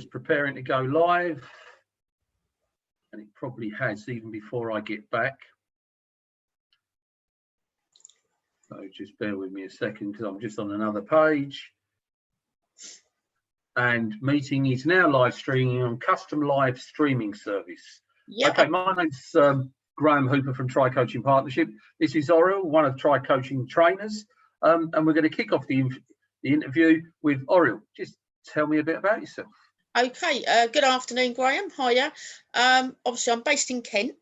just preparing to go live, and it probably has even before I get back. So just bear with me a second because I'm just on another page. And meeting is now live streaming on custom live streaming service. Yep. Okay, my name's Graham Hooper from Tri Coaching Partnership. This is Auriel, one of Tri Coaching trainers, and we're going to kick off the interview with Auriel. Just tell me a bit about yourself. Okay, good afternoon, Graham. Hiya. Obviously, I'm based in Kent,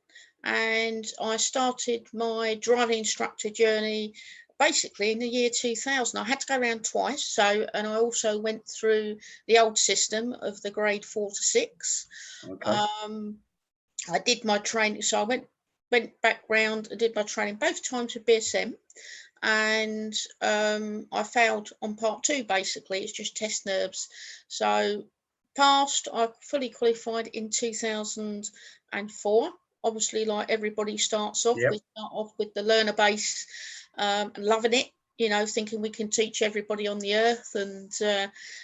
and I started my driving instructor journey basically in the year 2000. I had to go around twice, and I also went through the old system of the grade 4 to 6. Okay. I did my training, so I went back round and did my training both times with BSM, and I failed on part 2. Basically, it's just test nerves. So passed. I fully qualified in 2004. Obviously, like everybody starts off, Yep. We start off with the learner base, loving it, you know, thinking we can teach everybody on the earth and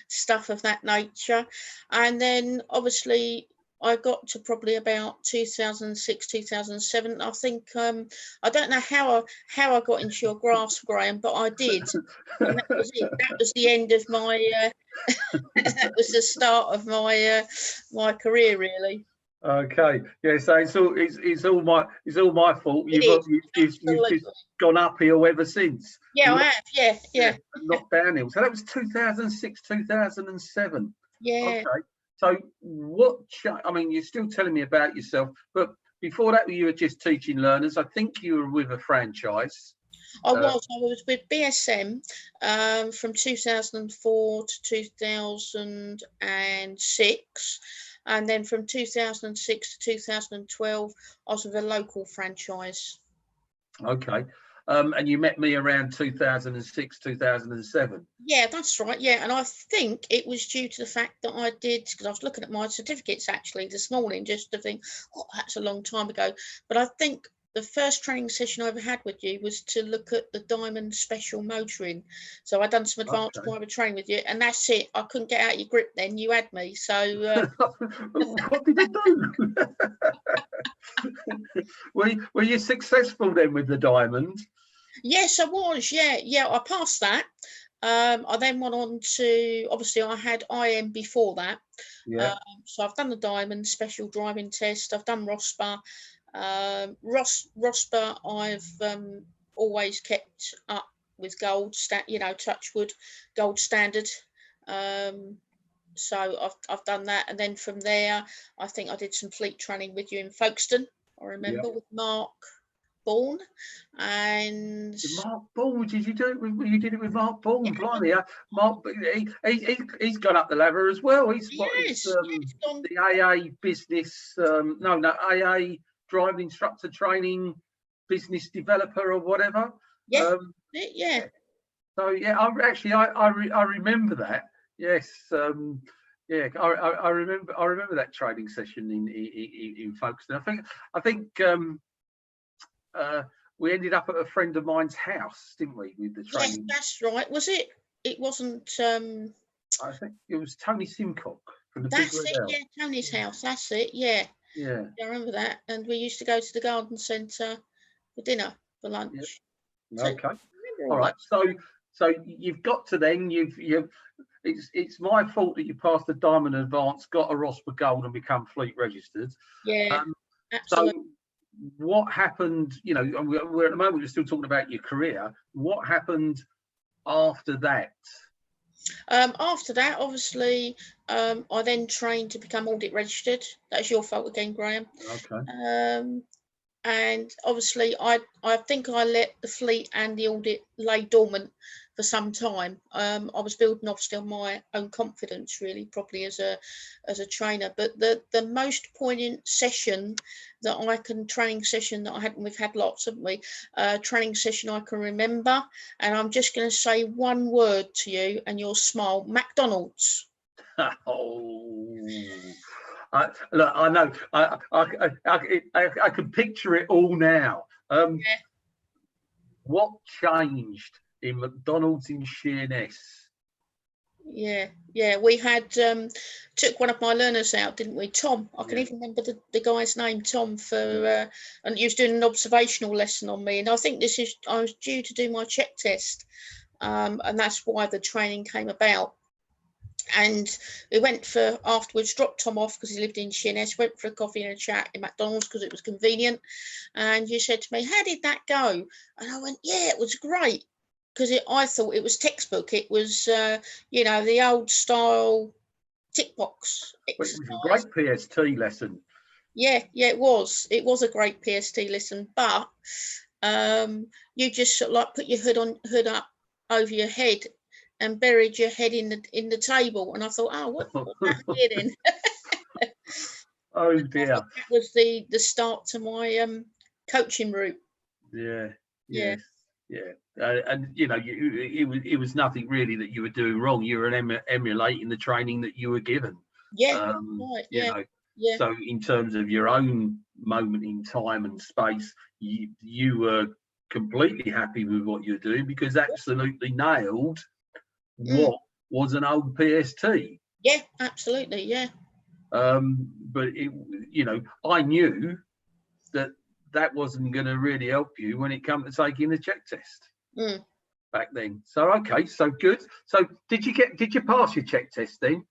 stuff of that nature. And then obviously I got to probably about 2006, 2007. I think I don't know how I got into your grasp, Graham, but I did, and that was it. That was the end of my. That was the start of my my career, really. Okay, yeah. So it's all my fault. You've just gone uphill ever since. Yeah, I have. Yeah. Not downhill. So that was 2006, 2007. Yeah. Okay. So I mean, you're still telling me about yourself, but before that, you were just teaching learners. I think you were with a franchise. I was with BSM from 2004 to 2006, and then from 2006 to 2012, I was with a local franchise. Okay. And you met me around 2006, 2007. Yeah, that's right. Yeah, and I think it was due to the fact that I did, because I was looking at my certificates actually this morning just to think, oh, that's a long time ago. But I think the first training session I ever had with you was to look at the Diamond Special Motoring. So I'd done some advanced driver training with you, and that's it. I couldn't get out of your grip then. You had me. So what did you do? Were you successful then with the Diamond? Yes, I was. Yeah, I passed that. I then went on to, obviously I had IM before that. Yeah. So I've done the Diamond Special Driving Test. I've done ROSPA. ROSPA I've always kept up with gold, touch wood, gold standard. So I've done that, and then from there I think I did some fleet training with you in Folkestone. I remember with Mark Bourne. And Mark Bourne, did you do it with? You did it with Mark Bourne, blimey! Mark, he's gone up the ladder as well. He's the AA business. AA driving instructor training business developer or whatever. Yeah. So yeah, I remember that. Yes. Yeah, I remember that training session in Folkestone. I think we ended up at a friend of mine's house, didn't we, with the training? Yes, that's right. Was it? It wasn't. I think it was Tony Simcock from the That's Big it. Red Yeah, Tony's house. That's it. Yeah. Yeah. I remember that, and we used to go to the garden centre for dinner, for lunch. Yeah. Okay. All right. So you've got to then it's my fault that you passed the Diamond Advance, got a ROSPA Gold, and become fleet registered. Yeah. Absolutely. So what happened? You know, we're at the moment we're still talking about your career. What happened after that? After that, obviously, I then trained to become ORDIT registered. That's your fault again, Graham. Okay. And obviously, I think I let the fleet and the ORDIT lay dormant for some time. I was building obviously on my own confidence, really, probably as a trainer. But the most poignant session training session that I had, and we've had lots, haven't we? Training session I can remember, and I'm just going to say one word to you, and you'll smile. McDonald's. Look, I know. I can picture it all now. What changed in McDonald's in Sheerness? Yeah. We had took one of my learners out, didn't we, Tom? I can even remember the guy's name, Tom, for and he was doing an observational lesson on me, and I think I was due to do my check test, and that's why the training came about. And we went for afterwards, dropped Tom off because he lived in Sheerness, went for a coffee and a chat in McDonald's because it was convenient. And you said to me, "How did that go?" And I went, "Yeah, it was great." Because I thought it was textbook. It was, the old style tick box exercise. It was a great PST lesson. Yeah, it was. It was a great PST lesson, but you just sort of like put your hood up over your head and buried your head in the table. And I thought, oh, what's that here then? Oh dear. That was the start to my coaching route. Yeah. And it was nothing really that you were doing wrong. You were emulating the training that you were given. Yeah, right. Yeah. So in terms of your own moment in time and space, you were completely happy with what you're doing because absolutely nailed what was an old PST. Yeah, absolutely. Yeah. But I knew that wasn't going to really help you when it came to taking the check test back then. So okay, so good. So did you pass your check test then?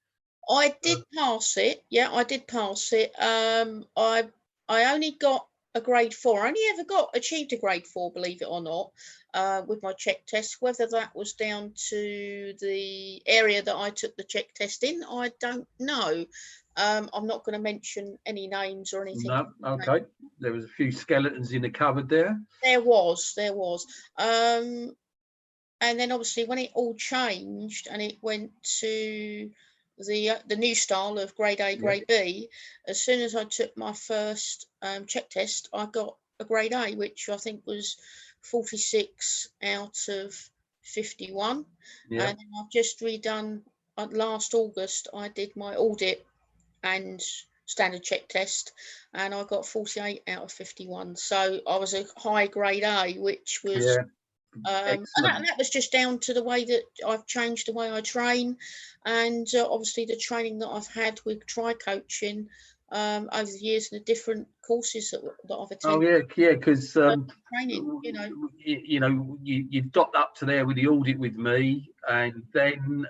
I did pass it. Yeah, I did pass it. I only got a grade 4. I only ever achieved a grade 4, believe it or not, with my check test. Whether that was down to the area that I took the check test in, I don't know. I'm not going to mention any names or anything. No, okay. There was a few skeletons in the cupboard there. There was. And then obviously when it all changed and it went to the new style of grade A, grade B, as soon as I took my first check test, I got a grade A, which I think was 46 out of 51. Yeah. And I've just redone last August. I did my ORDIT and standard check test, and I got 48 out of 51. So I was a high grade A, which was and that was just down to the way that I've changed the way I train, and obviously the training that I've had with tri coaching over the years and the different courses that I've attended. Oh yeah, because training, you got up to there with the ORDIT with me, and then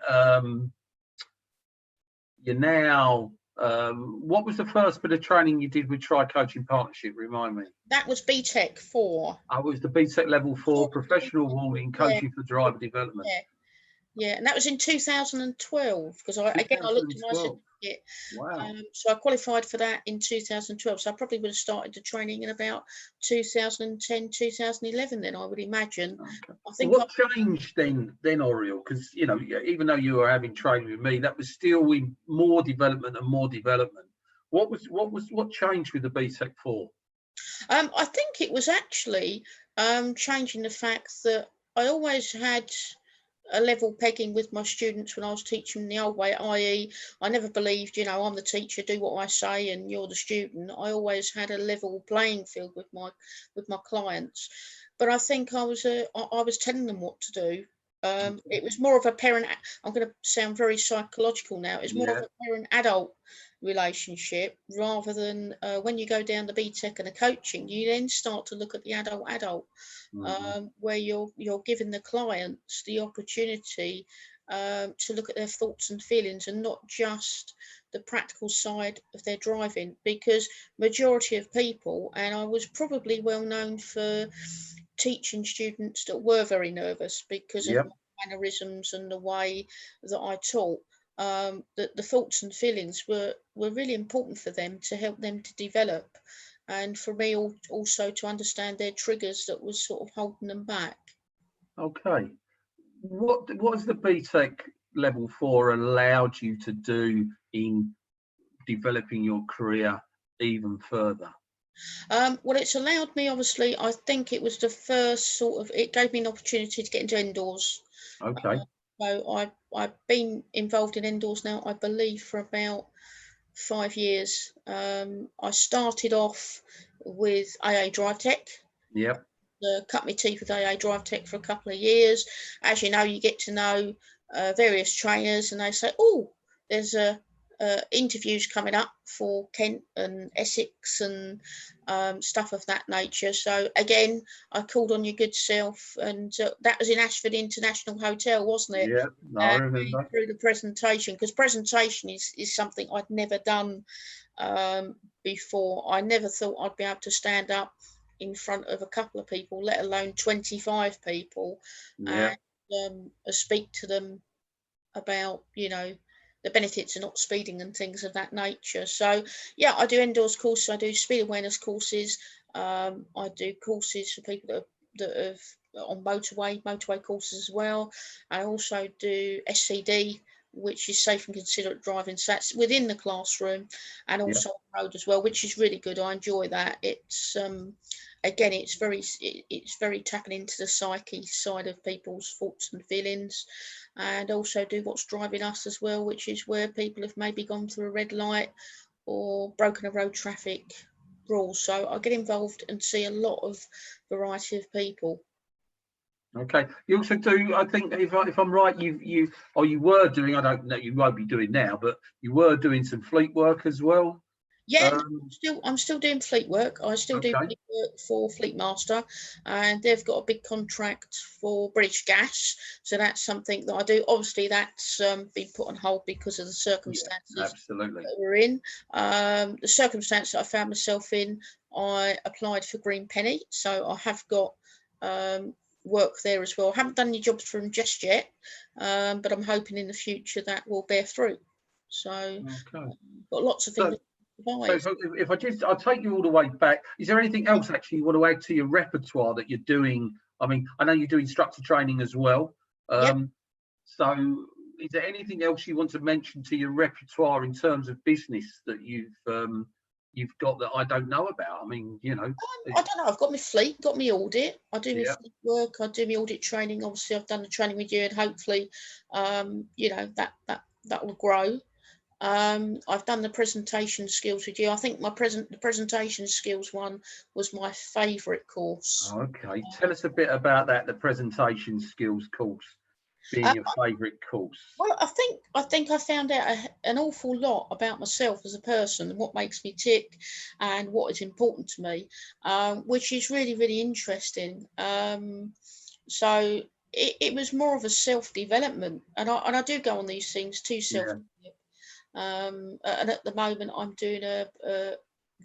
you're now. What was the first bit of training you did with Tri Coaching Partnership? Remind me. That was BTEC 4. I was the BTEC Level 4 Professional Awarding Coaching for Driver Development. Yeah, and that was in 2012 because I looked at my certificate. Wow. So I qualified for that in 2012. So I probably would have started the training in about 2010, 2011. Then I would imagine. Okay. I think what changed then, Auriel? Because even though you were having training with me, that was still in more development and more development. What changed with the BTEC 4? I think it was actually changing the fact that I always had a level pegging with my students when I was teaching the old way, i.e. I never believed, I'm the teacher, do what I say and you're the student. I always had a level playing field with my clients. But I think I was telling them what to do. It was more of a parent, I'm going to sound very psychological now, it's more of a parent-adult relationship rather than when you go down the BTEC and the coaching, you then start to look at the adult. Where you're giving the clients the opportunity to look at their thoughts and feelings and not just the practical side of their driving, because majority of people, and I was probably well known for teaching students that were very nervous because of my mannerisms and the way that I taught, that the thoughts and feelings were really important for them to help them to develop. And for me also to understand their triggers that was sort of holding them back. Okay. What has the BTEC Level 4 allowed you to do in developing your career even further? Well, it's allowed me, obviously, I think it was the first it gave me an opportunity to get into indoors. Okay. So I've been involved in indoors now, I believe, for about 5 years. I started off with AA Drive Tech. Yep. Cut my teeth with AA Drive Tech for a couple of years. As you know, you get to know various trainers, and they say, oh, there's interviews coming up for Kent and Essex and stuff of that nature. So again, I called on your good self, and that was in Ashford International Hotel, wasn't it? Yeah, I remember. Through the presentation, because presentation is something I'd never done before. I never thought I'd be able to stand up in front of a couple of people, let alone 25 people, Yeah. and speak to them about, you know, the benefits of not speeding and things of that nature. So yeah, I do indoors courses, I do speed awareness courses, I do courses for people that have on motorway courses as well. I also do SCD, which is safe and considerate driving. So that's within the classroom and also on the road as well, which is really good. I enjoy that. It's again, it's very tapping into the psyche side of people's thoughts and feelings, and also do what's driving us as well, which is where people have maybe gone through a red light or broken a road traffic rule. So I get involved and see a lot of variety of people. Okay. You also do, I think, if I'm right, you were doing, I don't know, you won't be doing now, but you were doing some fleet work as well. Yeah, I'm still doing fleet work. I still do fleet work for Fleet Master, and they've got a big contract for British Gas. So that's something that I do. Obviously, that's been put on hold because of the circumstances that we're in. The circumstance that I found myself in, I applied for Green Penny. So I have got work there as well. I haven't done any jobs for them just yet, but I'm hoping in the future that will bear fruit. So got lots of things. So if I'll take you all the way back, is there anything else actually you want to add to your repertoire that you're doing? I mean, I know you do instructor training as well. So is there anything else you want to mention to your repertoire in terms of business that you've got that I don't know about? I mean, you know. I don't know. I've got my fleet, got my audit. I do my fleet work. I do my audit training. Obviously, I've done the training with you, and hopefully, you know, that will grow. I've done the presentation skills with you. I think the presentation skills one was my favourite course. Okay, tell us a bit about that. The presentation skills course being your favourite course. Well, I think I found out an awful lot about myself as a person and what makes me tick and what is important to me, which is really, really interesting. So it was more of a self-development, and I do go on these things to self-develop. And at the moment I'm doing a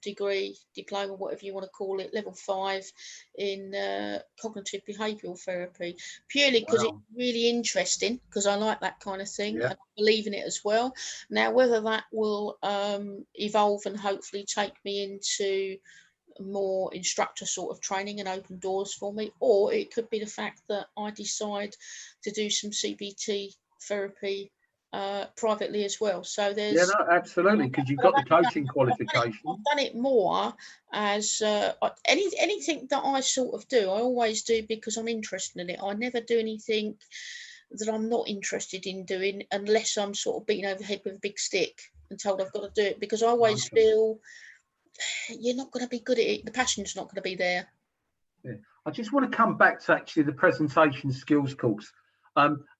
degree, diploma, whatever you want to call it, level 5 in cognitive behavioural therapy, purely because it's really interesting, because I like that kind of thing and I believe in it as well. Now, whether that will evolve and hopefully take me into more instructor sort of training and open doors for me, or it could be the fact that I decide to do some CBT therapy privately as well. So there's absolutely, because you've got the coaching qualification. I've done it more as anything that I sort of do, I always do because I'm interested in it. I never do anything that I'm not interested in doing unless I'm sort of beaten over the head with a big stick and told I've got to do it, because I always feel you're not going to be good at it. The passion's not going to be there. I just want to come back to actually the presentation skills course.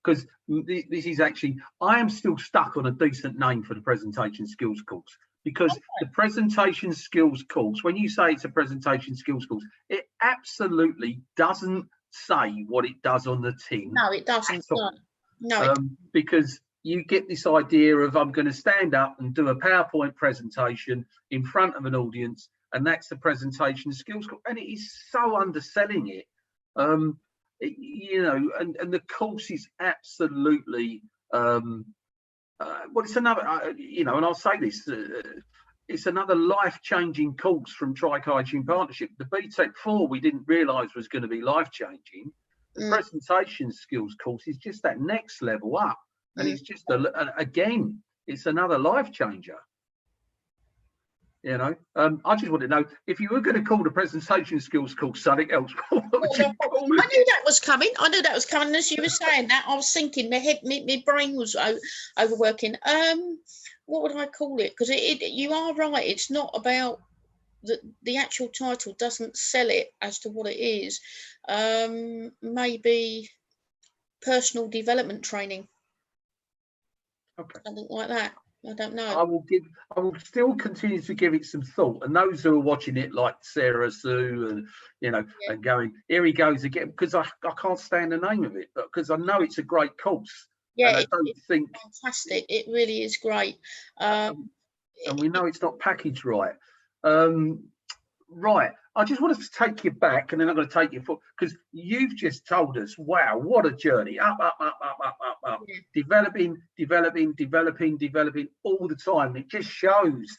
Because this is actually, I am still stuck on a decent name for the presentation skills course, because the presentation skills course, when you say it's a presentation skills course, it absolutely doesn't say what it does on the tin. No, it doesn't. No. Because you get this idea of, I'm going to stand up and do a PowerPoint presentation in front of an audience, and that's the presentation skills course, and it is so underselling it. You know, and the course is absolutely it's another you know, and I'll say this, it's another life-changing course from Tri-Coaching Partnership. The BTEC 4 we didn't realise was going to be life-changing. The presentation skills course is just that next level up, and it's just again, it's another life changer. You know, I just want to know, if you were going to call the presentation skills course something else, what would you call it? I knew that was coming. And as you were saying that, I was thinking, my brain was overworking. What would I call it? Because you are right. It's not about the actual title doesn't sell it as to what it is. Maybe personal development training. Okay. Something like that. I don't know. I will still continue to give it some thought. And those who are watching it, like Sarah Sue, and and going, here he goes again, because I can't stand the name of it, but because I know it's a great course. Yeah, and I don't think fantastic. It really is great. And we know it's not packaged right. Right. I just wanted to take you back, and then I'm going to take you for, because you've just told us, wow, what a journey. Up. Yeah. Developing all the time. It just shows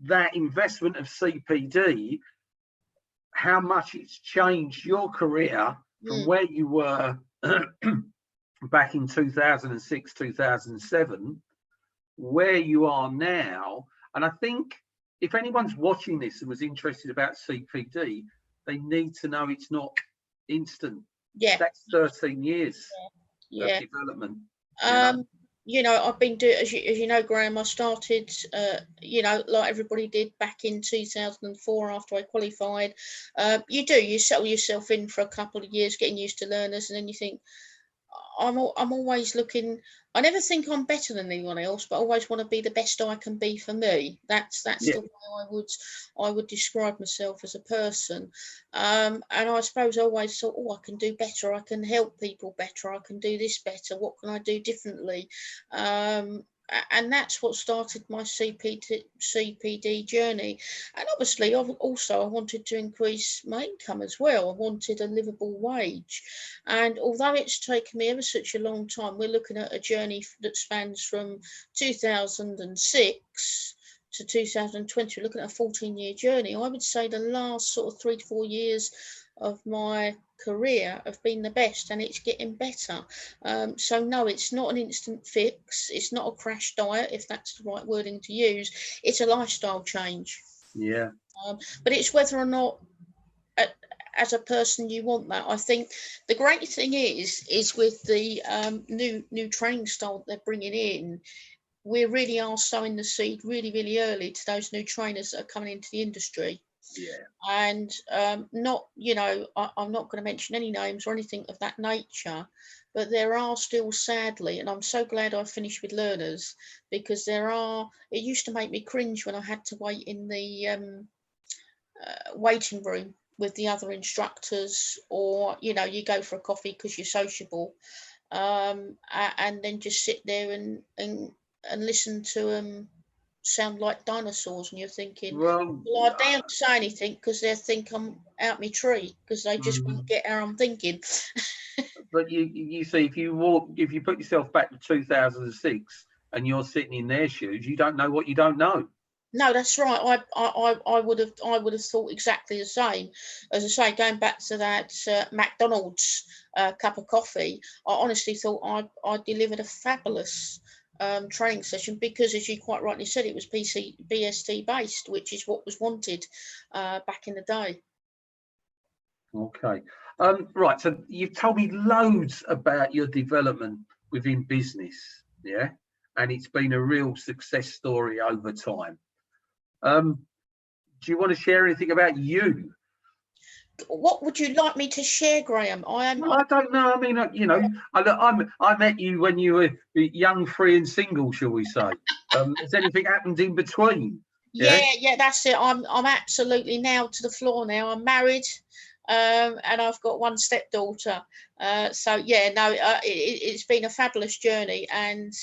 that investment of CPD, how much it's changed your career from where you were back in 2006, 2007, where you are now. And I think if anyone's watching this and was interested about CPD, they need to know it's not instant. Yeah. That's 13 years of development. I've been doing, as you know, Graham, I started, like everybody did back in 2004 after I qualified. You settle yourself in for a couple of years, getting used to learners, and then you think, I'm always looking. I never think I'm better than anyone else, but I always want to be the best I can be for me. That's the way I would describe myself as a person. And I suppose I always thought, I can do better. I can help people better. I can do this better. What can I do differently? And that's what started my CPD journey. And obviously, I wanted to increase my income as well. I wanted a livable wage. And although it's taken me ever such a long time, we're looking at a journey that spans from 2006 to 2020. We're looking at a 14-year journey. I would say the last sort of 3 to 4 years of my career have been the best, and it's getting better. So no, it's not an instant fix. It's not a crash diet, if that's the right wording to use. It's a lifestyle change. Yeah. But it's whether or not as a person you want that. I think the great thing is with the new training style they're bringing in, we really are sowing the seed really, really early to those new trainers that are coming into the industry. Yeah. And I'm not going to mention any names or anything of that nature, but there are still, sadly, and I'm so glad I finished with learners, because it used to make me cringe when I had to wait in the waiting room with the other instructors, or you go for a coffee because you're sociable, and then just sit there and listen to them sound like dinosaurs, and you're thinking, well, I daren't say anything because they think I'm out my tree, because they just won't get how I'm thinking. But you see, if you put yourself back to 2006 and you're sitting in their shoes, you don't know what you don't know. No, that's right. I would have thought exactly the same. As I say, going back to that McDonald's cup of coffee, I honestly thought I delivered a fabulous training session, because, as you quite rightly said, it was BST based, which is what was wanted back in the day. Okay. Right. So you've told me loads about your development within business, yeah, and it's been a real success story over time. Do you want to share anything about you? What would you like me to share, Graham? I don't know. I mean, I met you when you were young, free, and single, shall we say? Has anything happened in between? Yeah, that's it. I'm absolutely nailed to the floor now. I'm married, and I've got one stepdaughter. So yeah, no, it's been a fabulous journey, and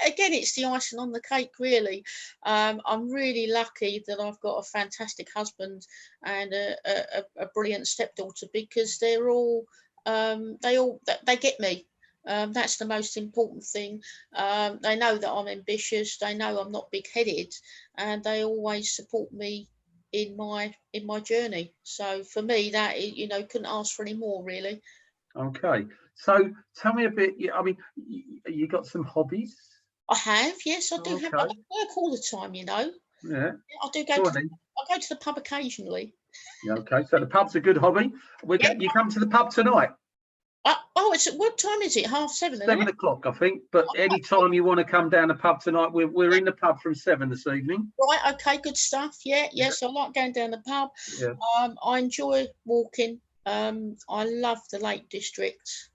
again, it's the icing on the cake, really. I'm really lucky that I've got a fantastic husband and a brilliant stepdaughter, because they're all they get me. That's the most important thing. They know that I'm ambitious. They know I'm not big-headed, and they always support me in my journey. So for me, that couldn't ask for any more, really. Okay, so tell me a bit. I mean, you got some hobbies? I have, yes, I do have. I work all the time, Yeah, I do go. I go to the pub occasionally. Yeah, okay, so the pub's a good hobby. You come to the pub tonight? What time is it? 7:30. 7 o'clock, I think. But any time you want to come down the pub tonight, we're in the pub from 7 this evening. Right, okay, good stuff. Yes, I like going down the pub. Yeah. I enjoy walking. I love the Lake District.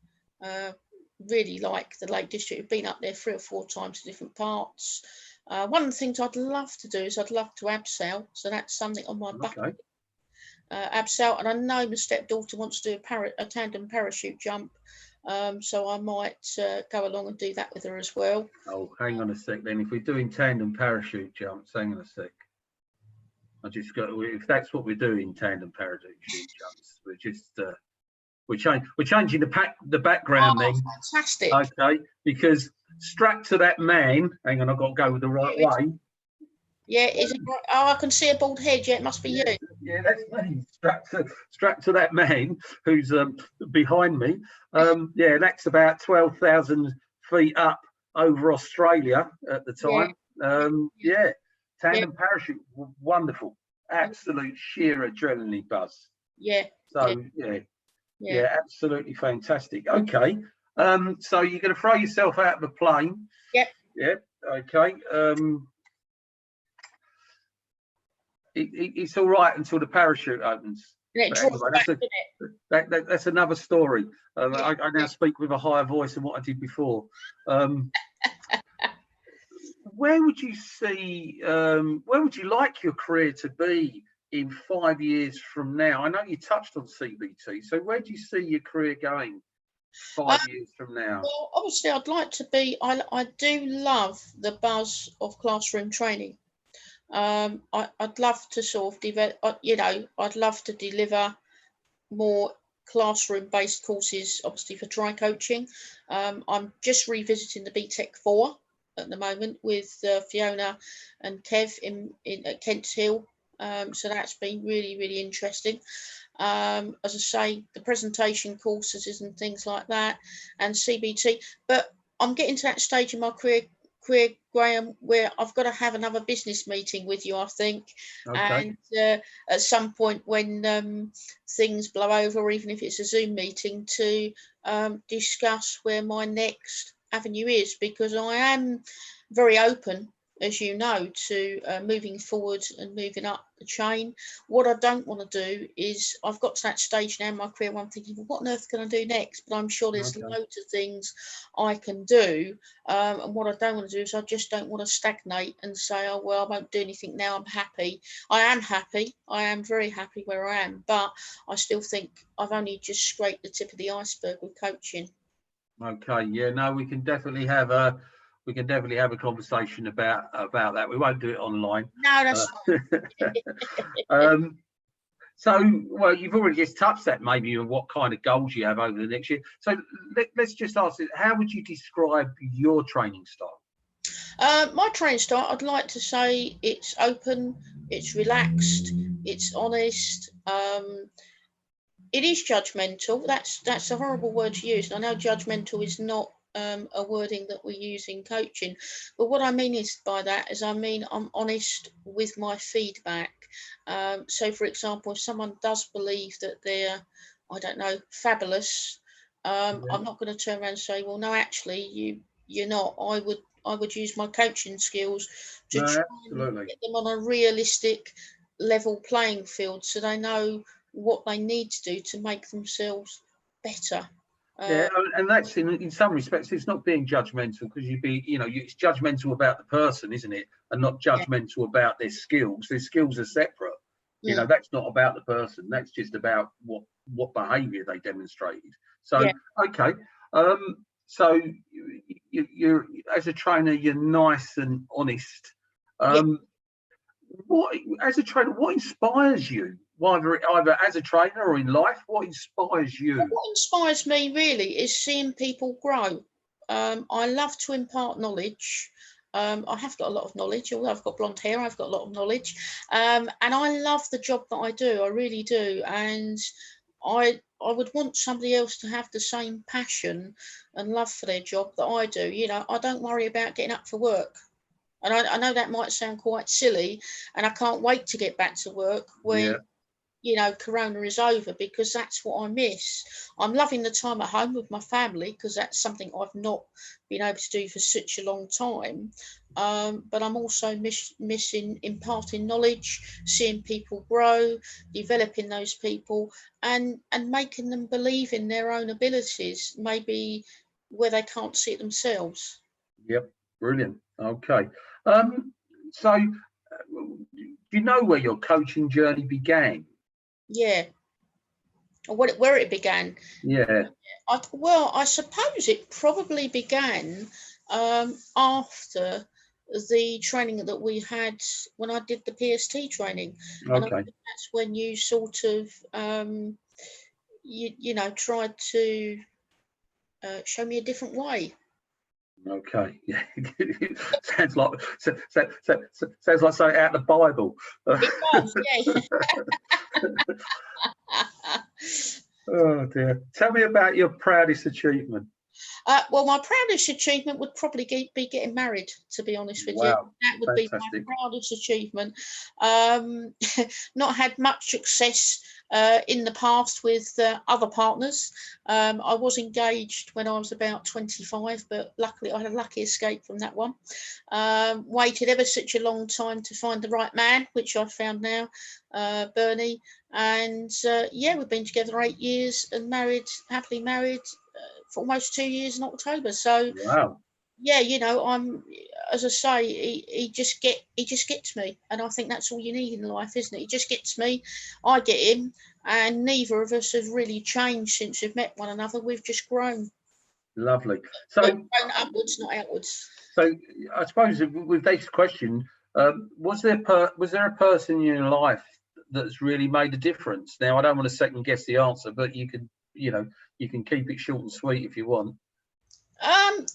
really like the Lake District. I've been up there 3 or 4 times to different parts. One of the things I'd love to do is I'd love to abseil, so that's something on my bucket. Okay. Abseil, and I know my stepdaughter wants to do a tandem parachute jump, so I might go along and do that with her as well. Oh, hang on a sec then. If we're doing tandem parachute jumps, hang on a sec. I just got, if that's what we're doing, tandem parachute jumps, we're just we're changing the background then. Fantastic. Okay, because strapped to that man, hang on, I've got to go the right way. Yeah, is it right? Oh, I can see a bald head. Yeah, it must be you. Yeah, that's me. Strapped to that man who's behind me. Yeah, that's about 12,000 feet up over Australia at the time. Yeah, tandem parachute, wonderful, absolute sheer adrenaline buzz. Yeah. So yeah, absolutely fantastic. Okay, so you're going to throw yourself out of the plane. Yep. Yep. Okay. It's all right until the parachute opens. Anyway, that's another story. I now speak with a higher voice than what I did before. Where would you see? Where would you like your career to be in 5 years from now? I know you touched on CBT, so where do you see your career going 5 years from now? Well, obviously, I'd like to be. I do love the buzz of classroom training. I'd love to sort of develop, I'd love to deliver more classroom-based courses, obviously for tri coaching. I'm just revisiting the BTEC 4 at the moment with Fiona and Kev at Kent Hill. So that's been really, really interesting. As I say, the presentation courses and things like that, and CBT. But I'm getting to that stage in my career, Graham, where I've got to have another business meeting with you, I think. Okay. And at some point when things blow over, or even if it's a Zoom meeting, to discuss where my next avenue is, because I am very open, as you know, to moving forward and moving up the chain. What I don't want to do is, I've got to that stage now in my career where I'm thinking, well, what on earth can I do next? But I'm sure there's loads of things I can do. And what I don't want to do is, I just don't want to stagnate and say, oh, well, I won't do anything now, I'm happy. I am happy. I am very happy where I am. But I still think I've only just scraped the tip of the iceberg with coaching. Okay, yeah, no, we can definitely have a conversation about that. We won't do it online. No, that's fine. So, well, you've already just touched that, maybe, on what kind of goals you have over the next year. So let's just ask it, how would you describe your training style? My training style, I'd like to say it's open, it's relaxed, it's honest. It is judgmental. That's a horrible word to use. I know judgmental is not a wording that we use in coaching, but what I mean is by that is, I mean, I'm honest with my feedback. So for example, if someone does believe that they're, I don't know, fabulous, I'm not going to turn around and say, well, no, actually you're not. I would use my coaching skills to try and get them on a realistic level playing field, so they know what they need to do to make themselves better. Yeah, and that's in some respects, it's not being judgmental, because it's judgmental about the person, isn't it? And not judgmental about their skills. Their skills are separate. You know, that's not about the person. That's just about what behaviour they demonstrated. So, okay. So you're, as a trainer, you're nice and honest. As a trainer, what inspires you? Either as a trainer or in life, what inspires you? What inspires me really is seeing people grow. I love to impart knowledge. I have got a lot of knowledge, although I've got blonde hair, I've got a lot of knowledge. And I love the job that I do, I really do. And I would want somebody else to have the same passion and love for their job that I do. You know, I don't worry about getting up for work. And I know that might sound quite silly, and I can't wait to get back to work when, you know, Corona is over, because that's what I miss. I'm loving the time at home with my family, because that's something I've not been able to do for such a long time. But I'm also missing imparting knowledge, seeing people grow, developing those people, and making them believe in their own abilities. Maybe where they can't see it themselves. Yep, brilliant. Okay. So do you know where your coaching journey began? Yeah. Where it began? Yeah. Well, I suppose it probably began after the training that we had when I did the PST training. And I Okay. think that's when you sort of, you know, tried to show me a different way. Okay. Yeah. sounds like something out of the Bible. It does, yeah. Oh dear. Tell me about your proudest achievement. Well, my proudest achievement would probably be getting married, to be honest with you. Wow. That would Fantastic. be my proudest achievement. Not had much success in the past with other partners. I was engaged when I was about 25, but luckily I had a lucky escape from that one. Waited ever such a long time to find the right man, which I've found now, Bernie. And yeah, we've been together 8 years and happily married for almost 2 years in October. So Wow. yeah, you know, as I say, he just gets me, and I think that's all you need in life, isn't it? He just gets me, I get him, and neither of us have really changed since we've met one another. We've just grown. Lovely. So But grown upwards, not outwards. So I suppose with this question, was there a person in your life that's really made a difference? Now I don't want to second guess the answer, but you can keep it short and sweet if you want.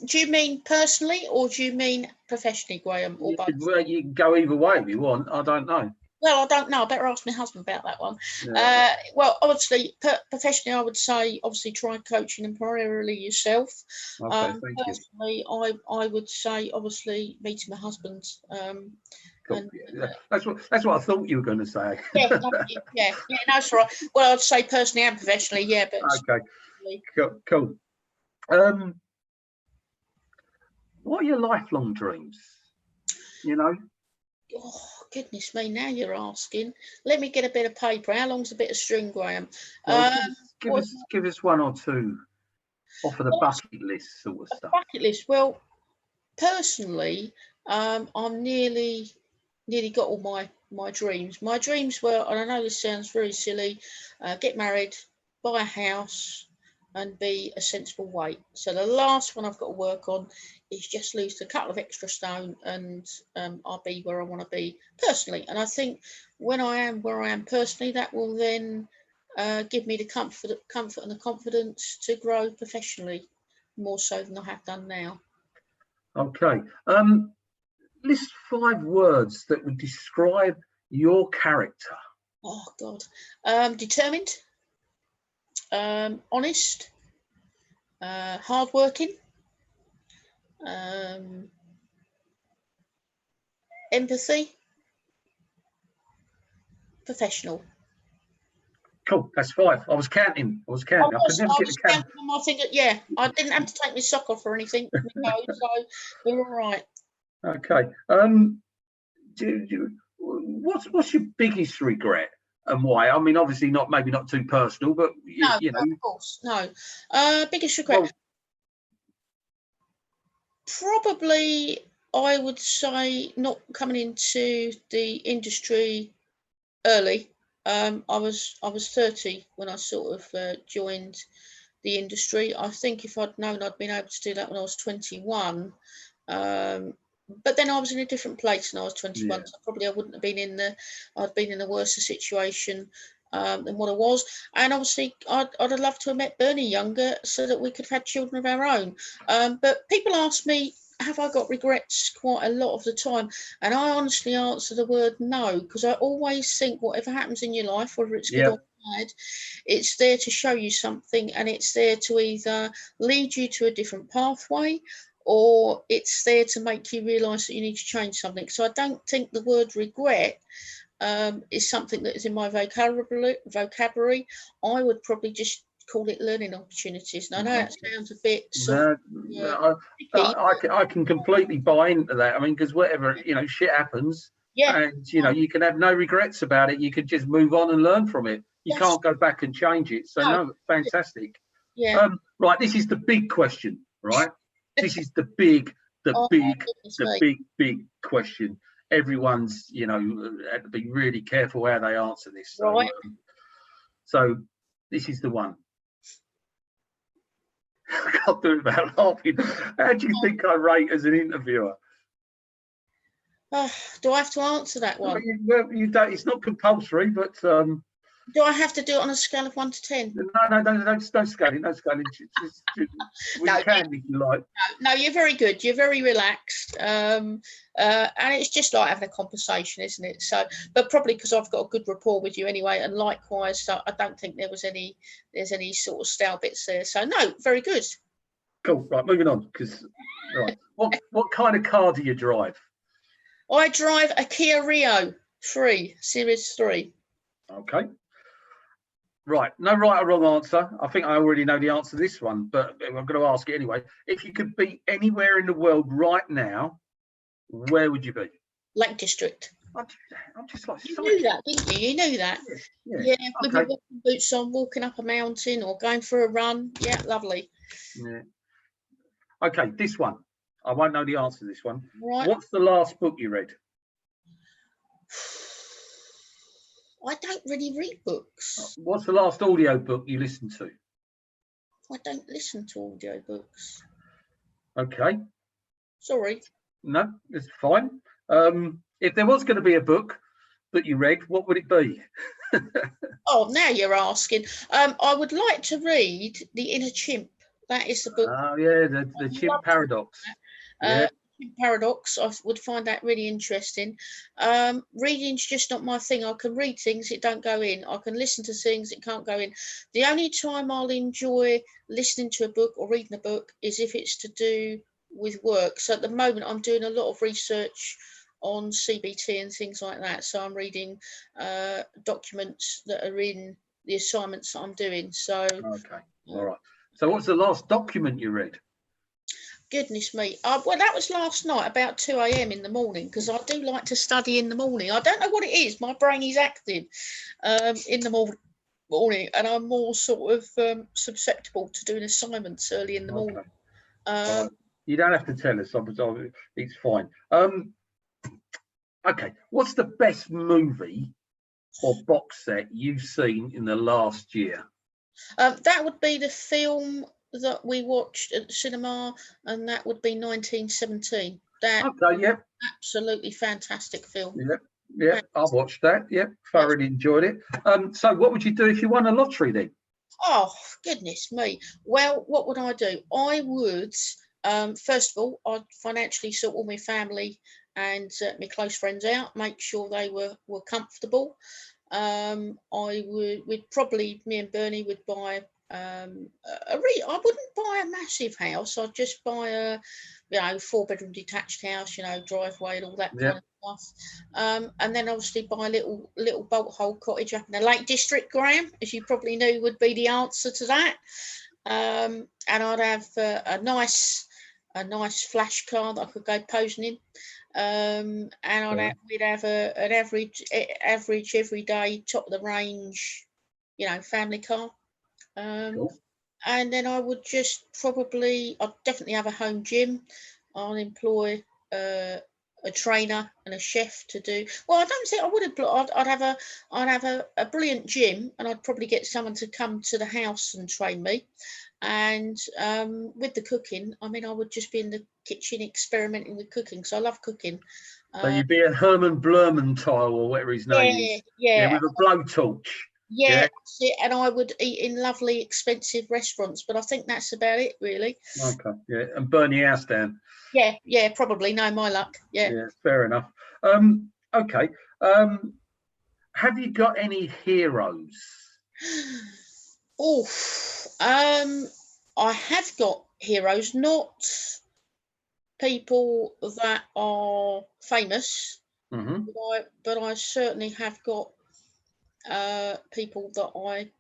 Do you mean personally or do you mean professionally, Graham, or both? You can go either way if you want. I don't know. Well, I don't know. I better ask my husband about that one. Yeah. Well, obviously, professionally, I would say, obviously, try coaching and primarily yourself. Okay, thank personally, you. I would say, obviously, meeting my husband. Cool. And, that's what I thought you were going to say. Yeah, no, that's right. Well, I'd say personally and professionally, yeah. But okay, cool. What are your lifelong dreams? You know. Oh, goodness me, now you're asking. Let me get a bit of paper. How long's a bit of string, Graham? Well, give us one or two off of the bucket list sort of stuff. Bucket list. Well, personally, I'm nearly got all my dreams. My dreams were, and I know this sounds very silly, get married, buy a house, and be a sensible weight. So the last one I've got to work on is just lose a couple of extra stone, and I'll be where I want to be personally. And I think when I am where I am personally, that will then give me the comfort and the confidence to grow professionally more so than I have done now. Okay. List 5 words that would describe your character. Oh God. Determined, honest, hardworking, empathy, professional. Cool, that's 5. I was counting. I could never get the count. I think, yeah, I didn't have to take my sock off or anything. So we're all right. Okay. What's your biggest regret and why? I mean, obviously maybe not too personal, but you know. Of course, no. Biggest regret. Well, probably, I would say not coming into the industry early. I was 30 when I sort of joined the industry. I think if I'd known I'd been able to do that when I was 21, but then I was in a different place when I was 21, yeah. So probably I wouldn't have been I'd been in a worse situation than what I was. And obviously I'd have loved to have met Bernie younger so that we could have had children of our own. But people ask me, have I got regrets quite a lot of the time? And I honestly answer the word no, because I always think whatever happens in your life, whether it's good or bad, it's there to show you something, and it's there to either lead you to a different pathway, or it's there to make you realise that you need to change something. So I don't think the word regret is something that is in my vocabulary. I would probably just call it learning opportunities. And I know that sounds a bit I can completely buy into that. I mean, because whatever, shit happens, and you can have no regrets about it. You can just move on and learn from it. You can't go back and change it. So no, fantastic. Yeah. Right, this is the big question. right? This is the big Oh, big question. Everyone's, you know, had to be really careful how they answer this. So, right. So this is the one. I can't do it without laughing. How do you think I rate as an interviewer? Do I have to answer that one? Well, you don't. It's not compulsory, but do I have to do it on a scale of 1 to 10? No scaling, no scaling. We can if you like. No, you're very good. You're very relaxed, and it's just like having a conversation, isn't it? So, but probably because I've got a good rapport with you anyway, and likewise, so I don't think there's any sort of stale bits there. So, no, very good. Cool. Right, moving on. Because right, what kind of car do you drive? I drive a Kia Rio 3, Series 3. Okay. Right, no right or wrong answer. I think I already know the answer to this one, but I'm going to ask it anyway. If you could be anywhere in the world right now, where would you be? Lake District. I'm just like, you knew that, didn't you? You knew that. Yeah. With my walking boots on, walking up a mountain or going for a run. Yeah, lovely. Yeah. Okay, this one. I won't know the answer to this one. Right. What's the last book you read? I don't really read books. What's the last audio book you listened to? I don't listen to audio books. Okay. Sorry. No, it's fine. If there was going to be a book that you read, what would it be? Oh, now you're asking. I would like to read The Inner Chimp. That is the book. Oh, yeah, the Chimp Paradox. Yeah. Paradox. I would find that really interesting. Reading's just not my thing. I can read things, it don't go in. I can listen to things, it can't go in. The only time I'll enjoy listening to a book or reading a book is if it's to do with work. So at the moment, I'm doing a lot of research on CBT and things like that. So I'm reading documents that are in the assignments that I'm doing. So okay, all right. So what's the last document you read? Goodness me. Well, that was last night about 2 a.m. in the morning, because I do like to study in the morning. I don't know what it is. My brain is active in the morning, and I'm more sort of susceptible to doing assignments early in the morning. Right. You don't have to tell us. It's fine. Okay. What's the best movie or box set you've seen in the last year? That would be the film that we watched at the cinema, and that would be 1917. That absolutely fantastic film. Yeah, I've watched that. Yeah, thoroughly enjoyed it. So what would you do if you won a lottery then? Oh, goodness me. Well, what would I do? I would, first of all, I'd financially sort all my family and my close friends out, make sure they were comfortable. We'd probably, me and Bernie would buy I wouldn't buy a massive house. I'd just buy a 4-bedroom detached house, driveway and all that kind of stuff. And then obviously buy a little bolt hole cottage up in the Lake District, Graham, as you probably knew would be the answer to that. And I'd have a nice flash car that I could go posing in. And we'd have an average everyday top of the range, family car. Cool. And then I would just I'd definitely have a home gym. I'll employ a trainer and a chef to do. Well, I don't think I would employ. I'd have a brilliant gym, and I'd probably get someone to come to the house and train me. And with the cooking, I mean, I would just be in the kitchen experimenting with cooking, because I love cooking. So you'd be a Herman Blumenthal or whatever his name is. Yeah, with a blowtorch. Yeah, that's it. And I would eat in lovely, expensive restaurants, but I think that's about it, really. Okay, yeah, and burn your house down. Yeah, probably. No, my luck. Yeah, fair enough. Okay. Have you got any heroes? Oh, I have got heroes, not people that are famous, but I certainly have got people that I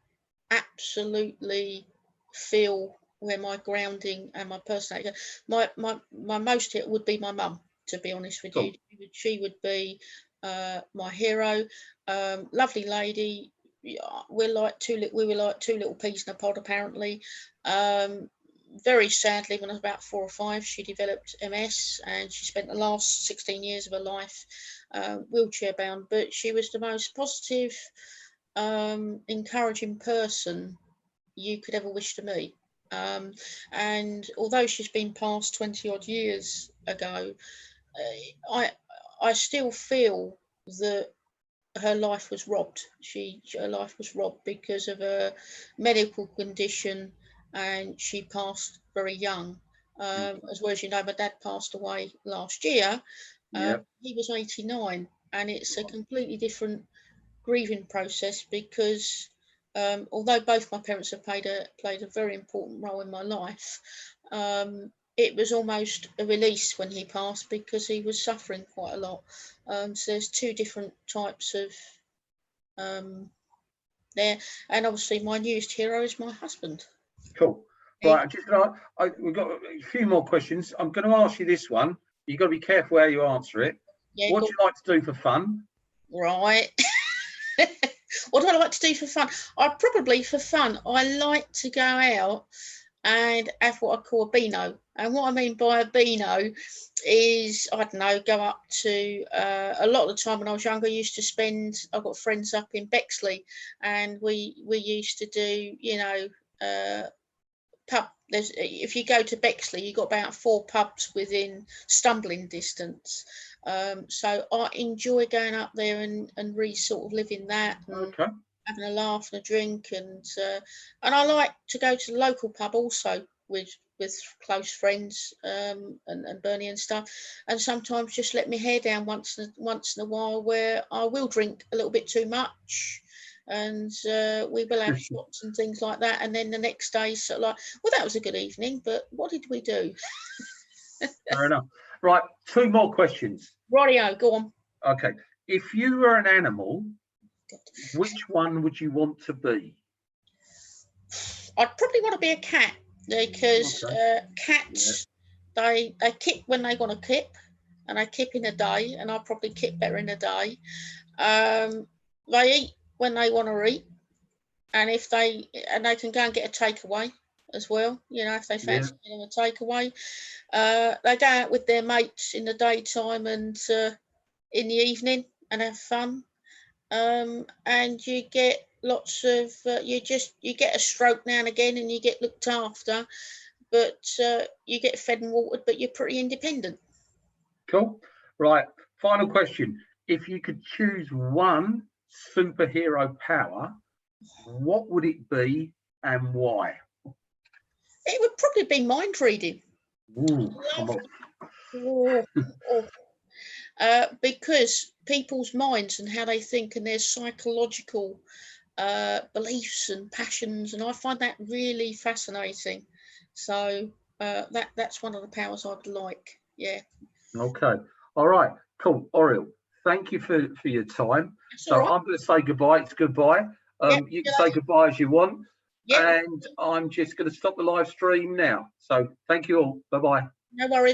absolutely feel where my grounding and my personality. My most hit would be my mum, to be honest with you. She would be my hero. Lovely lady. We were like two little peas in a pod, apparently. very sadly, when I was about 4 or 5, she developed MS, and she spent the last 16 years of her life wheelchair bound. But she was the most positive, encouraging person you could ever wish to meet. And although she's been passed 20 odd years ago, I still feel that her life was robbed. Her life was robbed because of a medical condition, and she passed very young. As well as you know, my dad passed away last year. He was 89, and it's a completely different grieving process because although both my parents have played a very important role in my life, it was almost a release when he passed because he was suffering quite a lot. So there's 2 different types of there, and obviously my newest hero is my husband. Cool. Right, we've got a few more questions. I'm going to ask you this one. You've got to be careful how you answer it. What do you like to do for fun? Right. What do I like to do for fun? For fun, I like to go out and have what I call a beano. And what I mean by a beano is, I don't know, go up to, a lot of the time when I was younger, I've got friends up in Bexley, and we used to do, pub. If you go to Bexley, you've got about 4 pubs within stumbling distance. So I enjoy going up there and really sort of living that, and having a laugh and a drink, and I like to go to the local pub also with close friends, and Bernie and stuff, and sometimes just let my hair down once in a while, where I will drink a little bit too much, and we will have shots and things like that, and then the next day sort of like, well, that was a good evening, but what did we do? Fair enough. Right, 2 more questions. Rightio, go on. Okay, if you were an animal, which one would you want to be? I'd probably want to be a cat, because cats, they kip when they want to kip, and they kip in a day, and I probably kip better in a day. They eat when they want to eat, and they can go and get a takeaway as well, if they fancy getting a takeaway. They go out with their mates in the daytime and in the evening and have fun, and you get lots of you get a stroke now and again, and you get looked after, but you get fed and watered, but you're pretty independent. Cool. Right, final question. If you could choose one superhero power, what would it be and why? It would probably be mind reading. Ooh, come on. Because people's minds and how they think, and their psychological beliefs and passions, and I find that really fascinating. So that's one of the powers I'd like. Yeah. Okay. All right. Cool. Auriel, thank you for your time. So right. I'm going to say goodbye. It's goodbye. You can say goodbye as you want. And I'm just going to stop the live stream now. So thank you all. Bye-bye. No worries.